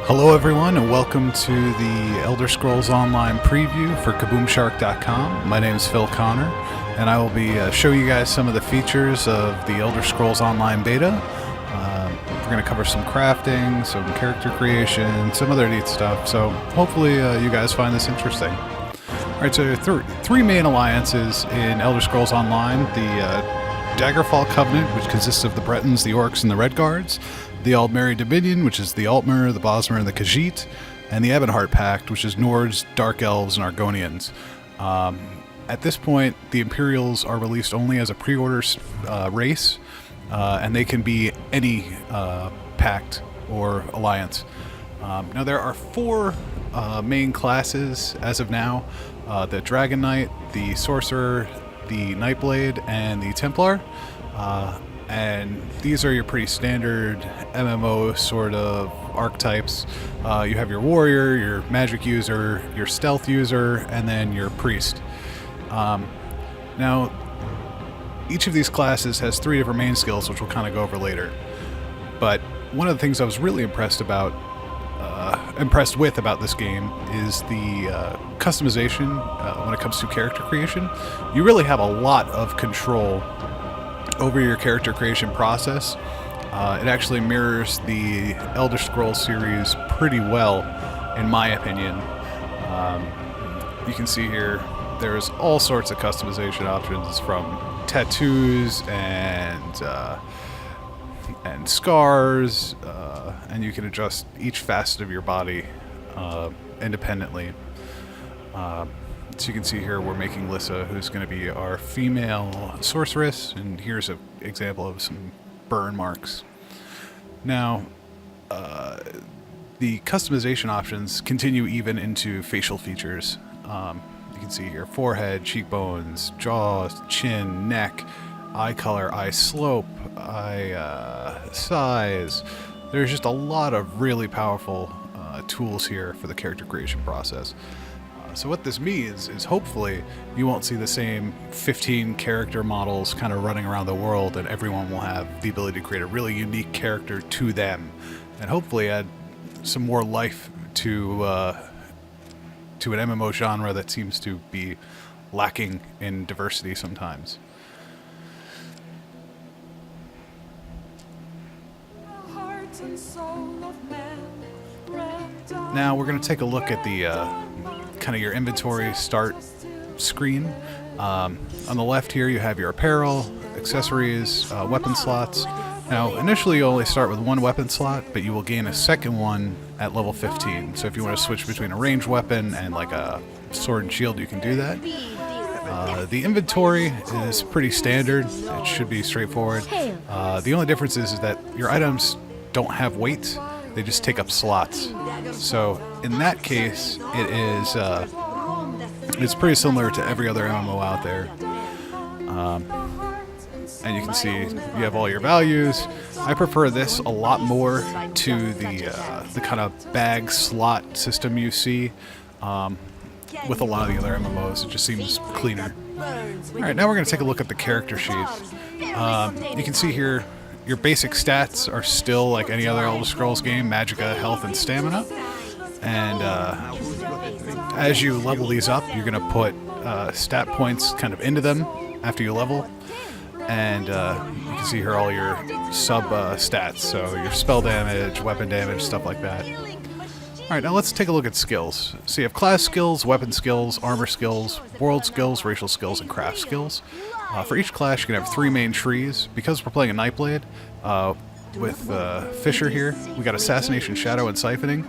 Hello everyone and welcome to the Elder Scrolls Online preview for KaboomShark.com. My name is Phil Connor and I will be showing you guys some of the features of the Elder Scrolls Online beta. We're going to cover some crafting, some character creation, some other neat stuff, so hopefully you guys find this interesting. Alright, so three main alliances in Elder Scrolls Online. The Daggerfall Covenant, which consists of the Bretons, the Orcs, and the Redguards. The Aldmeri Dominion, which is the Altmer, the Bosmer, and the Khajiit. And the Ebonheart Pact, which is Nords, Dark Elves, and Argonians. At this point, the Imperials are released only as a pre-order race, and they can be any pact or alliance. Now there are four main classes as of now: the Dragon Knight, the Sorcerer, the Nightblade, and the Templar. And these are your pretty standard MMO sort of archetypes. You have your warrior, your magic user, your stealth user, and then your priest. Now, each of these classes has three different main skills, which we'll kind of go over later. But one of the things I was really impressed with about this game is the customization when it comes to character creation. You really have a lot of control over your character creation process. It actually mirrors the Elder Scrolls series pretty well, in my opinion. You can see here there's all sorts of customization options, from tattoos and scars, and you can adjust each facet of your body independently. So you can see here we're making Lissa, who's going to be our female sorceress, and here's an example of some burn marks. Now, the customization options continue even into facial features. You can see here forehead, cheekbones, jaw, chin, neck, eye color, eye slope, eye size. There's just a lot of really powerful tools here for the character creation process. So what this means is hopefully you won't see the same 15 character models kind of running around the world, and everyone will have the ability to create a really unique character to them, and hopefully add some more life to an MMO genre that seems to be lacking in diversity sometimes. Now we're going to take a look at the kind of your inventory start screen. On the left here you have your apparel, accessories, weapon slots. Now initially you only start with one weapon slot, but you will gain a second one at level 15. So if you want to switch between a ranged weapon and like a sword and shield, you can do that. The inventory is pretty standard. It should be straightforward. The only difference is that your items don't have weight. They just take up slots. So in that case, it's pretty similar to every other MMO out there. And you can see you have all your values. I prefer this a lot more to the kind of bag slot system you see with a lot of the other MMOs. It just seems cleaner. Alright, now we're going to take a look at the character sheet. You can see here your basic stats are still like any other Elder Scrolls game: magicka, health, and stamina. And as you level these up, you're going to put stat points kind of into them after you level. And you can see here all your sub stats, so your spell damage, weapon damage, stuff like that. Alright, now let's take a look at skills. So you have class skills, weapon skills, armor skills, world skills, racial skills, and craft skills. For each class, you can have three main trees. Because we're playing a Nightblade with Fisher here, we got Assassination, Shadow, and Siphoning.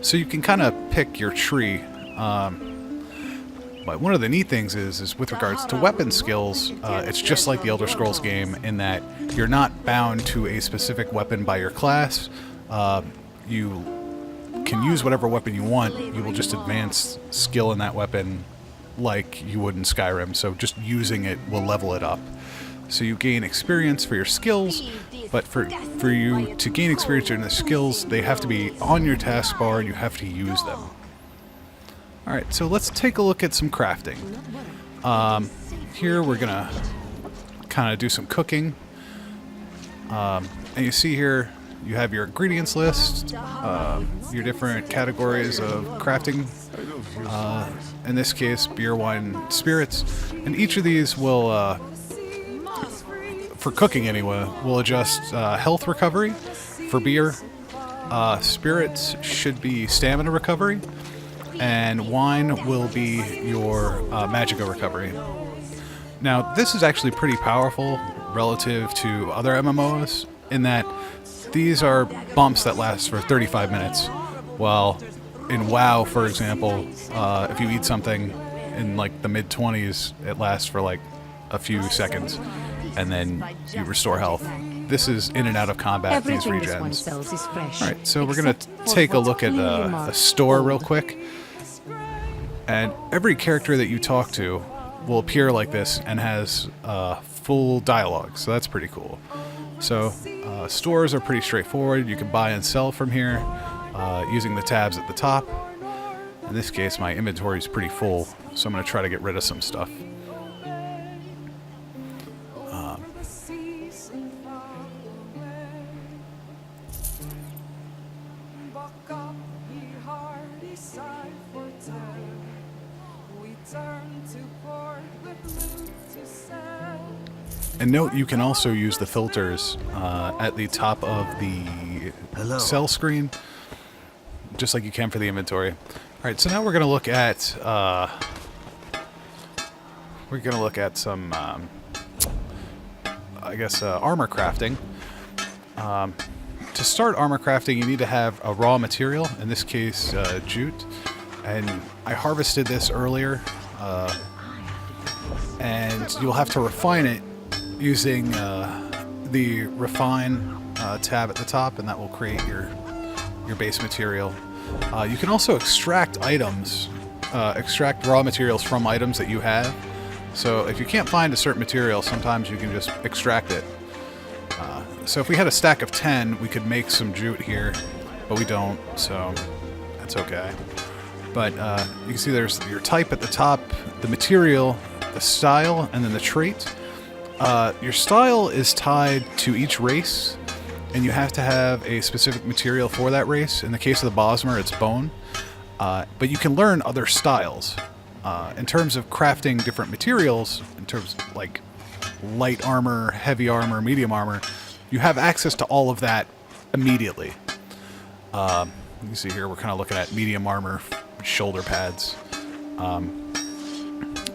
So you can kind of pick your tree. But one of the neat things is with regards to weapon skills, it's just like the Elder Scrolls game in that you're not bound to a specific weapon by your class. You can use whatever weapon you want. You will just advance skill in that weapon like you would in Skyrim, so just using it will level it up. So you gain experience for your skills, but for you to gain experience in the skills, they have to be on your taskbar and you have to use them. Alright, so let's take a look at some crafting. Here we're gonna kind of do some cooking. And you see here you have your ingredients list, your different categories of crafting, in this case beer, wine, spirits, and each of these will, for cooking anyway, will adjust health recovery. For beer, spirits should be stamina recovery, and wine will be your magicka recovery. Now, this is actually pretty powerful relative to other MMOs in that these are bumps that last for 35 minutes, while in WoW, for example, if you eat something in like the mid-20s, it lasts for like a few seconds, and then you restore health. This is in and out of combat, these regens. Alright, so we're going to take a look at a store real quick, and every character that you talk to will appear like this and has full dialogue, so that's pretty cool. So stores are pretty straightforward. You can buy and sell from here using the tabs at the top. In this case, my inventory is pretty full, so I'm going to try to get rid of some stuff. And note, you can also use the filters at the top of the sell screen, just like you can for the inventory. All right, so now we're going to look at some, I guess, armor crafting. To start armor crafting, you need to have a raw material. In this case, jute. And I harvested this earlier, and you'll have to refine it using the refine tab at the top, and that will create your base material. You can also extract items, extract raw materials from items that you have. So if you can't find a certain material, sometimes you can just extract it. So if we had a stack of 10, we could make some jute here, but we don't, so that's okay. But you can see there's your type at the top, the material, the style, and then the trait. Your style is tied to each race, and you have to have a specific material for that race. In the case of the Bosmer, it's bone. But you can learn other styles. In terms of crafting different materials, in terms of like light armor, heavy armor, medium armor, you have access to all of that immediately. You can see here we're kind of looking at medium armor, shoulder pads.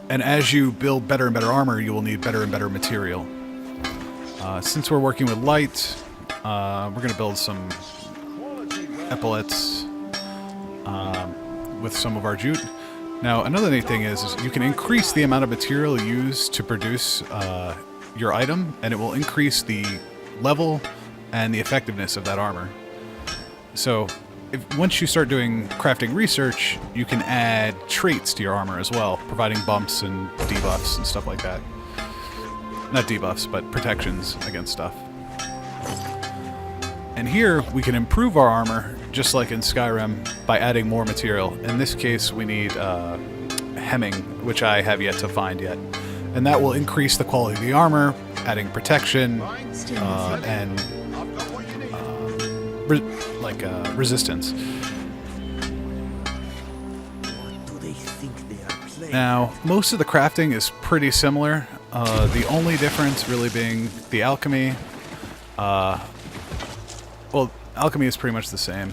And as you build better and better armor, you will need better and better material. Since we're working with light, we're going to build some epaulets with some of our jute. Now, another neat thing is you can increase the amount of material used to produce your item, and it will increase the level and the effectiveness of that armor. So once you start doing crafting research, you can add traits to your armor as well, providing bumps and debuffs and stuff like that. Not debuffs, but protections against stuff. And here, we can improve our armor, just like in Skyrim, by adding more material. In this case, we need hemming, which I have yet to find yet. And that will increase the quality of the armor, adding protection, and resistance. Now, most of the crafting is pretty similar. The only difference really being the alchemy. Well, alchemy is pretty much the same.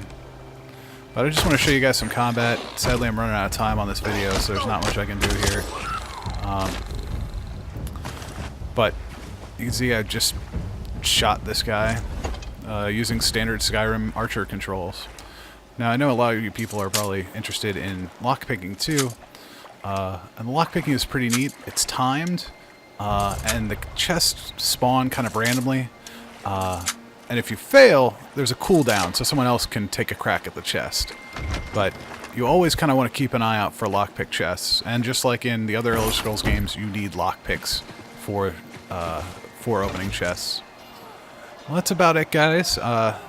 But I just want to show you guys some combat. Sadly, I'm running out of time on this video, so there's not much I can do here. But you can see I just shot this guy using standard Skyrim archer controls. Now, I know a lot of you people are probably interested in lockpicking too. And the lockpicking is pretty neat. It's timed, and the chests spawn kind of randomly. And if you fail, there's a cooldown, so someone else can take a crack at the chest. But you always kind of want to keep an eye out for lockpick chests. And just like in the other Elder Scrolls games, you need lockpicks for opening chests. Well, that's about it, guys.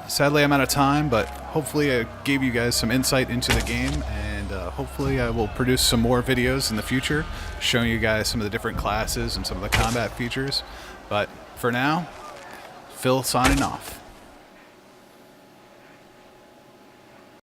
Sadly, I'm out of time, but hopefully I gave you guys some insight into the game, and hopefully I will produce some more videos in the future showing you guys some of the different classes and some of the combat features. But for now, Phil signing off.